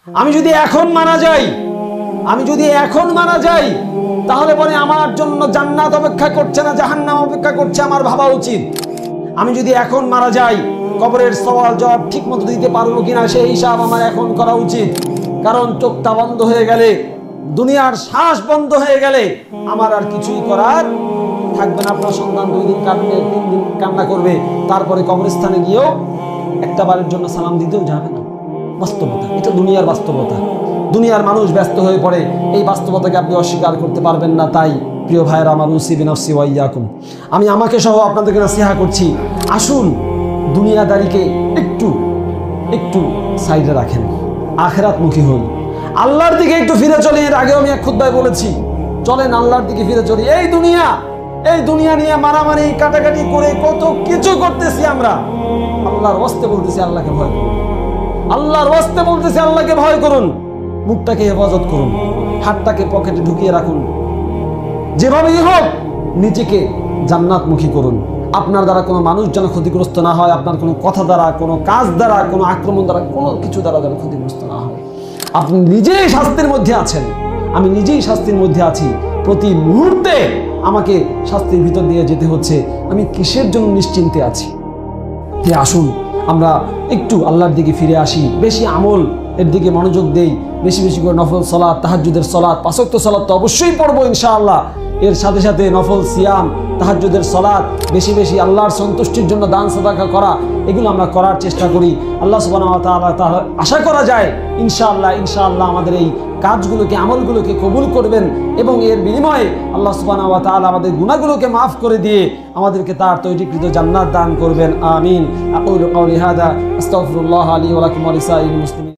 আমি যদি এখন মারা যাই তাহলে পরে আমার জন্য জান্নাত অপেক্ষা করছে না জাহান্নাম অপেক্ষা করছে, আমার ভাবা উচিত। আমি যদি এখন মারা যাই কবরের সওয়াল জবাব ঠিক মতো দিতে পারবো কিনা সেই হিসাব আমার এখন করা উচিত। কারণ চোখটা বন্ধ হয়ে গেলে, দুনিয়ার শ্বাস বন্ধ হয়ে গেলে আমার আর কিছুই করার থাকবে না। আপনার সন্তান 2 দিন কাঁদবে, 3 দিন কান্না করবে, তারপরে কবরস্থানে গিয়েও একটা বারের জন্য সালাম দিতেও যাবে না। বাস্তবতা, এটা দুনিয়ার বাস্তবতা। দুনিয়ার মানুষ ব্যস্ত হয়ে পড়ে, এই বাস্তবতাকে আপনি অস্বীকার করতে পারবেন না। তাই প্রিয় ভাইয়েরা আমার, উসি বিনাফসি ওয়া ইয়াকুম, আমি আমাকে সহ আপনাদেরকে নাসিহা করছি, আসুন দুনিয়াদারিকে একটু সাইডে রাখেন, আখিরাতমুখী হন, আল্লাহর দিকে একটু ফিরে চলি। এর আগেও আমি এক খুতবায় বলেছি, চলেন আল্লাহর দিকে ফিরে চলি। এই দুনিয়া নিয়ে মারামারি কাটাকাটি করে কত কিছু করতেছি আমরা। আল্লাহর ওয়াস্তে বলতেছি আল্লাহকে ভয় করুন, আল্লাহর ওয়াস্তে বলতেছি আল্লাহকে ভয় করুন। মুখটাকে হেফাজত করুন, হাতটাকে পকেটে ঢুকিয়ে রাখুন, যেভাবেই হোক নিজেকে জান্নাতমুখী করুন। আপনার দ্বারা কোনো মানুষ যেন ক্ষতিগ্রস্ত না হয়, আপনার কোনো কথা দ্বারা, কোনো কাজ দ্বারা, কোনো আক্রমণ দ্বারা, কোনো কিছু দ্বারা যেন ক্ষতিগ্রস্ত না হয়। আপনি নিজেই শাস্তির মধ্যে আছেন, আমি নিজেই শাস্তির মধ্যে আছি। প্রতি মুহূর্তে আমাকে শাস্তির ভিতর দিয়ে যেতে হচ্ছে, আমি কিসের জন্য নিশ্চিন্তে আছি? আসুন আমরা একটু আল্লাহর দিকে ফিরে আসি, বেশি আমল এর দিকে মনোযোগ দেই, বেশি বেশি করে নফল সালাত, তাহাজ্জুদের সালাত, 5 ওয়াক্ত সালাত তো অবশ্যই পড়বো ইনশাআল্লাহ। এর সাথে সাথে নফল সিয়াম, তাহাজ্জুদের সালাত, বেশি বেশি আল্লাহর সন্তুষ্টির জন্য দান সাদাকা করা, এগুলো আমরা করার চেষ্টা করি। আল্লাহ সুবহানাহু ওয়া তাআলা আশা করা যায় ইনশাআল্লাহ আমাদের এই কাজগুলোকে, আমলগুলোকে কবুল করবেন এবং এর বিনিময়ে আল্লাহ সুবহানাহু ওয়া তাআলা আমাদের গুনাহগুলোকে মাফ করে দিয়ে আমাদেরকে তার তৈরিকৃত জান্নাত দান করবেন। আমিন। আকুলু কাওলি হাদা আস্তাগফিরুল্লাহ লি ওয়া লাকুম ওয়া লিসাইরিল মুসলিমিন।